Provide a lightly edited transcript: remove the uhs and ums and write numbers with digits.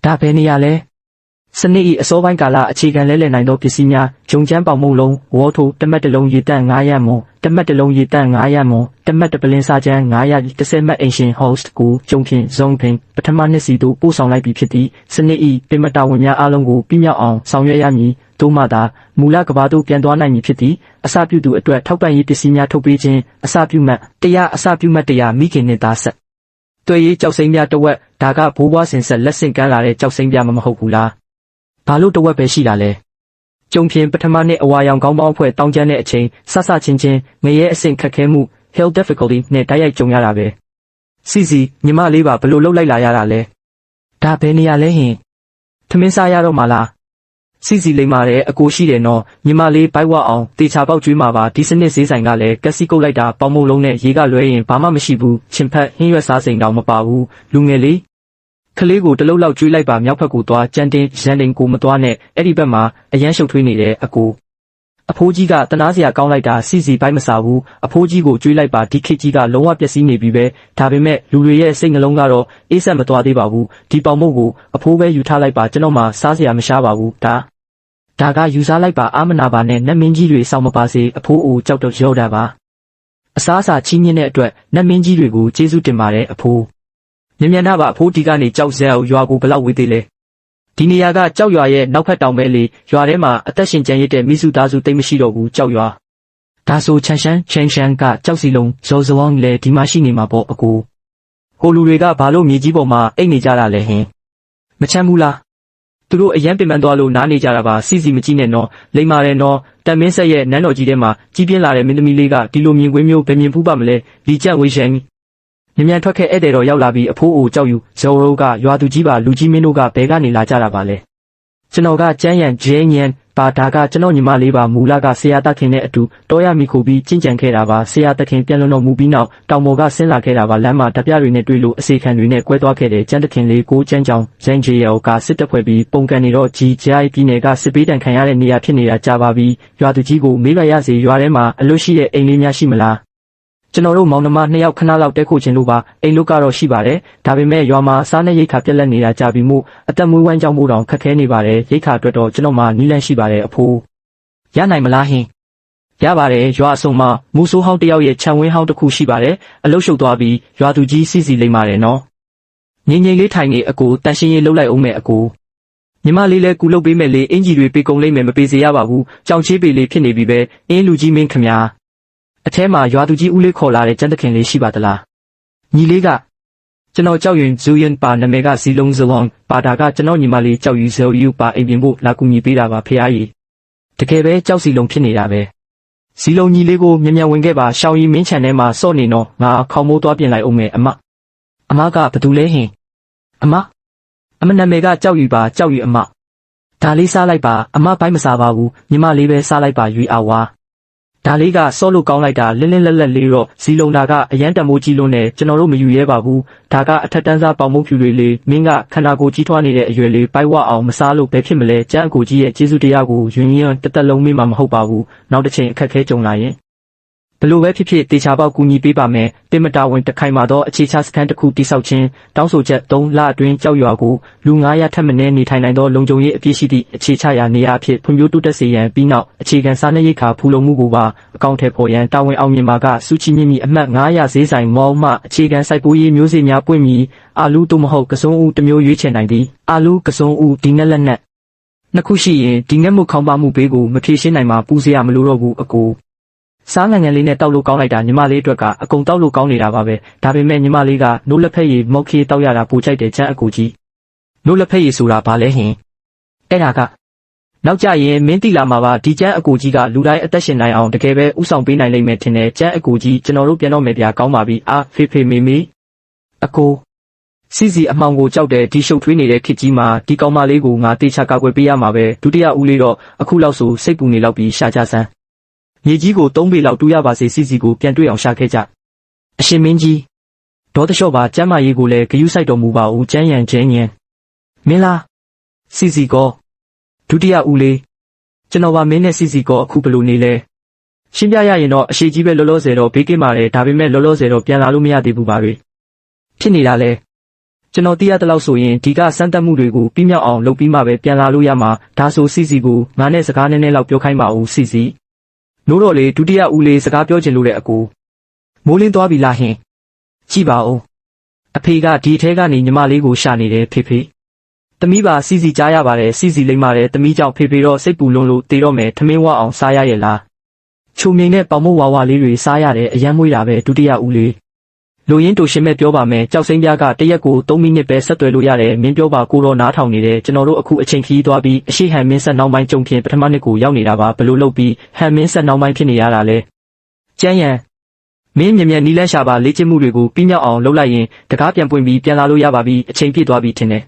ဒါဘယ်နေရလဲစနစ်၏အစောပိုင်းကာလအခြေခံလဲလှယ်နိုင်သောပစ္စည်းများဂျုံချမ်းပေါင်မုံလုံးဝေါ်ထိုတမတ်တလုံးရေတန့်900မွန်တမတ်တလုံးရေတန့်900မွန်တမတ်တပလင်းစာချမ်း910မတ်အင်ရှင် host ကိုဂျုံဖြင့်ဇုံဖြင့်ပထမနှစ်စီသို့ပို့ဆောင်လိုက်ပြီးဖြစ်သည့်စနစ်၏ပင်မတာဝန်များအားလုံးကိုပြည့်မြောက်အောင်ဆောင်ရွက်ရမည်သို့မှသာမူလကဘာသို့ပြန်သွားနိုင်မည်ဖြစ်သည့်အစပြုသူအတွက်ထောက်ပံ့ရေးပစ္စည်းများထုတ်ပေးခြင်းအစပြုမှတ်100အစပြုမှတ်100မိခင်နှင့်သားဆက်တွေ့ရေးကြောက်စိမ့်များတဝက်ဒါကဘိုးဘွားစင်ဆက်လက်ဆင့်ကမ်းလာတဲ့ကြောက်စိမ့်ပြမဟုတ်ဘူးလားဘာလို့တဝက်ပဲရှိတာလဲကျုံဖြင့်ပထမနှစ်အဝါရောင်ခေါင်းပေါင်းအဖွဲ့တောင်းကျမ်းတဲ့အချိန်ဆချင်းငရဲအဆင့်ခက်ခဲမှု health difficulty နဲ့တိုက်ရိုက်ကြုံရတာပဲစီညီမလေးပါဘလို့လှုပ်လိုက်လာရတာလဲဒါဘယ်နေရလဲဟင်ထမင်းစားရတော့မှလားစီလိမ့်မာတယ်အကိုရှိတယ်နော်ညီမလေးဘိုက်ဝအောင်တေချာပေါက်ကျွေးမှာပါဒီစနစ်ဈေးဆိုင်ကလည်းကက်စီကုတ်လိုက်တာပေါင်မုံလုံးနဲ့ရေကလွဲရင်ဘာမှမရှိဘူးချင်းဖက်ဟင်းရွက်စားစိန်တောင်မပါဘူးလူငယ်လေးကလေးကိုတလုံးလောက်ကျွေးလိုက်ပါမြောက်ဖက်ကိုသွားကြမ်းတင်ရန်တင်ကိုမသွားနဲ့အဲ့ဒီဘက်မှာအရန်ရှုပ်ထွေးနေတယ်အကိုအဖိုးကြီးကတနာစရာကောင်းလိုက်တာစီဘိုက်မစားဘူးအဖိုးကြီးကိုကျွေးလိုက်ပါဒီခေတ်ကြီးကလုံးဝပျက်စီးနေပြီပဲဒါပေမဲ့လူတွေရဲ့စိတ်နှလုံးကတော့အေးဆက်မသွားသေးပါဘူးဒီပေါင်မုတ်ကိုအဖိုးပဲယူထားလိုက်ပါကျွန်တော်မှစားစရာမရှားပါဘူးဒါကယူစားလိုက်ပါအာမနာပါနဲ့နတ်မင်းကြီးတွေစောင့်မပါစေအဖိုးအိုကြောက်တော့ရောတာပါအစားအစာချီးမြှင့်တဲ့အတွက်နတ်မင်းကြီးတွေကိုကျေးဇူးတင်ပါတယ်အဖိုးမြန်နာပါအဖိုးဒီကနေကြောက်စဲအောင်ရွာကိုဘလောက်ဝေးသေးလဲဒီနေရာကကြောက်ရွာရဲ့နောက်ဖက်တောင်ပဲလေရွာထဲမှာအသက်ရှင်ကြံရစ်တဲ့မိစုသားစုတိတ်မရှိတော့ဘူးကြောက်ရွာဒါဆိုချန်ရှန်ကကြောက်စီလုံးဇော်ဇောင်းလေဒီမှာရှိနေမှာပေါ့အကိုဟိုလူတွေကဘာလို့မြေကြီးပေါ်မှာအိတ်နေကြတာလဲဟင်မချမ်းဘူးလားသူတို့အရန်ပင်ပန်းသွားလို့နားနေကြတာပါစီမကြည့်နဲ့နော်လိမ္မာတယ်နော်တန်မင်းဆက်ရဲ့နန်းတော်ကြီးထဲမှာကြီးပြင်းလာတဲ့မင်းသမီးလေးကဒီလိုမြင်ကွင်းမျိုးဘယ်မြင်ဖူးပါမလဲလီကျန့်ဝေးရှန်မြန်ထွက်ခဲ့ဧည့်သည်တော်ရောက်လာပြီးအဖိုးအိုကြောက်ယူဇော်ရိုးကရွာသူကြီးပါလူကြီးမင်းတို့ကဘယ်ကနေလာကြတာပါလဲကျွန်တော်ကကျန်းရန်ဂျဲညံပါဒါကကျွန်တော်ညီမလေးပါမူလကဆရာတခင်နဲ့အတူတောရမီခိုပြီးကျင့်ကြံခဲ့တာပါဆရာတခင်ပြန်လွန်တော်မူပြီးနောက်တောင်ပေါ်ကဆင်းလာခဲ့တာပါလမ်းမှာဓပြတွေနဲ့တွေ့လို့အစေခံတွေနဲ့ကွဲသွားခဲ့တယ်ကျန်းတခင်လေးကိုကျန်းကြောင်ဇန်ဂျေယောကစစ်တပ်ဖွဲ့ပြီးပုံကန်နေတော့ကြီးဂျိုင်းပြည်နယ်ကစစ်ပေးတံခံရတဲ့နေရာဖြစ်နေတာကြာပါပြီရွာသူကြီးကိုမေးလိုက်ရစေရွာထဲမှာအလွတ်ရှိတဲ့အိမ်လေးများရှိမလားကျွန်တော်တို့မောင်နှမ2ယောက်ခဏလောက်တဲခိုခြင်းလို့ပါအိမ်လို့ကတော့ရှိပါတယ်ဒါပေမဲ့ရွာမှာစားနဲ့ရိတ်ခါပြက်လက်နေတာကြာပြီမို့အသက်မွေးဝမ်းကြောင်းမို့တောင်ခက်ခဲနေပါတယ်ရိတ်ခါအတွက်တော့ကျွန်တော်မှနီးလန်းရှိပါတယ်အဖိုးရနိုင်မလားဟင်ရပါတယ်ရွာအစုံမှာမူဆိုးဟောင်းတယောက်ရဲ့ခြံဝင်းဟောင်းတစ်ခုရှိပါတယ်အလုတ်ရှုပ်သွားပြီးရွာသူကြီးစီလိမ့်ပါတယ်နော်ငြိမ်လေးထိုင်နေအကိုတန်ရှင်းရေးလှုပ်လိုက်အောင်မဲ့အကိုညီမလေးလဲကူလှုပ်ပေးမဲ့လေအင်ကြီးတွေပေးကုန်လိမ့်မယ်မပေးစေရပါဘူးကြောင်ချေးပေလေးဖြစ်နေပြီပဲအင်းလူကြီးမင်းခမညာအထဲမှာရွာသူကြီးဦးလေးခေါ်လာတဲ့ကျန်းတခင်လေးရှိပါသလားညီလေးကကျွန်တော်ကြောက်ရင်ဇူယန်ပါနာမည်ကဇီလုံးဇလောင်ပါတာကကျွန်တော်ညီမလေးကြောက်ယူဇော်ယူပါအိမ်ပြင်ဖို့လာကူညီပေးတာပါဖေအားကြီးတကယ်ပဲကြောက်စီလုံးဖြစ်နေတာပဲဇီလုံးညီလေးကိုမြန်ဝင်ခဲ့ပါရှောင်းရီမင်းချန်ထဲမှာစော့နေတော့ငါခေါင်းမိုးသွားပြင်လိုက်အောင်မယ်အမကဘသူလဲဟင်အမနာမည်ကကြောက်ယူပါကြောက်ယူအမဒါလေးစားလိုက်ပါအမဘိုက်မစားပါဘူးညီမလေးပဲစားလိုက်ပါရွေအာဝါဒါလေးကစော့လို့ကောင်းလိုက်တာလင်းလက်လေးတော့ဇီလုံးတာကအရန်တမိုးကြီးလွန်းနေကျွန်တော်တို့မယူရဲပါဘူးဒါကအထက်တန်းစားပေါင်မုတ်ဖြူတွေလေးမင်းကခန္ဓာကိုယ်ကြီးထွားနေတဲ့အရွယ်လေးပိုက်ဝအောင်မစားလို့ဘယ်ဖြစ်မလဲကျန်းအကိုကြီးရဲ့ကျေးဇူးတရားကိုယွင်တသက်လုံးမေးမှာမဟုတ်ပါဘူးနောက်တစ်ချိန်အခက်ခဲကြုံလာရင်ဘလို့ပဲဖြစ်တေချာပေါက်ကူညီပေးပါမယ်တင်မတာဝင်တခိုင်မာသောအခြေချစခန်းတစ်ခုတိဆောက်ခြင်းတောင်းဆိုချက်3လအတွင်းကြောက်ရွာကိုလူ900ထက်မနည်းနေထိုင်နိုင်သောလုံခြုံရေးအပြည့်ရှိသည့်အခြေချရာနေရာအဖြစ်ဖွံ့ဖြိုးတိုးတက်စေရန်ပြီးနောက်အခြေခံစားနပ်ရိက္ခာဖူလုံမှုကိုပါအကောင့်ထဲပေါ်ရန်တာဝန်အောင်မြင်ပါကစူချီမြင့်မြင့်အမှတ်900ဈေးဆိုင်မောင်းမှအခြေခံစိုက်ပျိုးရေးမျိုးစေ့များပွင့်မီအာလူးသို့မဟုတ်ကစုံဦးတစ်မျိုးရွေးချယ်နိုင်သည်အာလူးကစုံဦးဒီငက်လက်နက်နှစ်ခုရှိရင်ဒီငက်မှုခေါင်းပါမှုဘေးကိုမဖြေရှင်းနိုင်မှာပူစရာမလိုတော့ဘူးအကိုစားငံလေးနဲ့တောက်လို့ကောင်းလိုက်တာညီမလေးအတွက်ကအကုန်တောက်လို့ကောင်းနေတာပါပဲဒါပေမဲ့ညီမလေးကနိုးလက်ဖက်ရည်မောက်ခေးတောက်ရတာပိုကြိုက်တယ်ကျန်းအကိုကြီးနိုးလက်ဖက်ရည်ဆိုတာဘာလဲဟင်အဲ့ဒါကနောက်ကြရင်မင်းတိလာမှာပါဒီကျန်းအကိုကြီးကလူတိုင်းအသက်ရှင်နိုင်အောင်တကယ်ပဲဥဆောင်ပေးနိုင်လိမ့်မယ်ထင်တယ်ကျန်းအကိုကြီးကျွန်တော်တို့ပြန်တော့မယ်ဗျာကောင်းပါပြီအာဖေမေအကိုစီအမှောင်ကိုကြောက်တယ်ဒီရှုပ်ထွေးနေတဲ့ခစ်ကြီးမှာဒီကောင်မလေးကိုငါတေချာကာကွယ်ပေးရမှာပဲဒုတိယဦးလေးတော့အခုလောက်ဆိုစိတ်ပူနေလောက်ပြီးရှာကြစမ်းမြေကြီးကို3ပေလောက်တူရပါစေစီကိုပြန်တွေ့အောင်ရှာခဲ့ကြအရှင်မင်းကြီးဒေါ်တလျှော့ပါကျမ်းမာရေးကိုလည်းဂယုစိုက်တော်မူပါဦးကျန်းရန်ကျင်းရင်မင်းလားစီကောဒုတိယဦးလေးကျွန်တော်ပါမင်းနဲ့စီကောအခုဘယ်လိုနေလဲရှင်းပြရရင်တော့အရှိကြီးပဲလောလောဆယ်တော့ဘေးကင်းပါတယ်ဒါပေမဲ့လောလောဆယ်တော့ပြန်လာလို့မရသေးဘူးပါပဲဖြစ်နေတာလဲ ကျွန်တော်သိရတဲ့လောက်ဆိုရင်ဒီကစမ်းသပ်မှုတွေကိုပြီးမြောက်အောင်လုပ်ပြီးမှပဲပြန်လာလို့ရမှာဒါဆိုစီစီကိုငါနဲ့စကားနည်းနည်းလောက်ပြောခိုင်းပါဦးစီစီလို့တော့လေဒုတိယဦးလေးစကားပြောချင်လို့တဲ့အကိုမိုးလင်းသွားပြီလားဟင်ကြည့်ပါဦးအဖေကဒီထဲကနေညီမလေးကိုရှာနေတယ်ဖေဖေသမီးပါစီစီကြားရပါတယ်စီစီလိမ့်ပါတယ်သမီးကြောင့်ဖေဖေတော့စိတ်ပူလွန်းလို့တေတော့မယ်ထမင်းဝအောင်စားရရဲ့လားချိုမြိန်နဲ့ပေါင်မုတ်ဝါဝါလေးတွေစားရတယ်အယမ်းမွေးတာပဲဒုတိယဦးလေးလူရင်းတူရှင်မဲ့ပြောပါမယ်ကြောက်စိမ့်ပြားကတရက်ကို3မိနစ်ပဲဆက်သွယ်လို့ရတယ်မင်းပြောပါကိုတော့နားထောင်နေတယ်ကျွန်တော်တို့အခုအချိန်ခီးသွားပြီးအရှိဟန်မင်းဆက်နောက်ပိုင်းကြုံဖြင့်ပထမနှစ်ကိုရောက်နေတာပါဘလို့လုပ်ပြီးဟန်မင်းဆက်နောက်ပိုင်းဖြစ်နေရတာလဲကျန်းရန်မင်းမြင်နီးလန်းရှာပါလေ့ကျင့်မှုတွေကိုပြီးမြောက်အောင်လုပ်လိုက်ရင်တကားပြန်ပွင့်ပြီးပြန်လာလို့ရပါပြီအချိန်ပြည့်သွားပြီထင်တယ်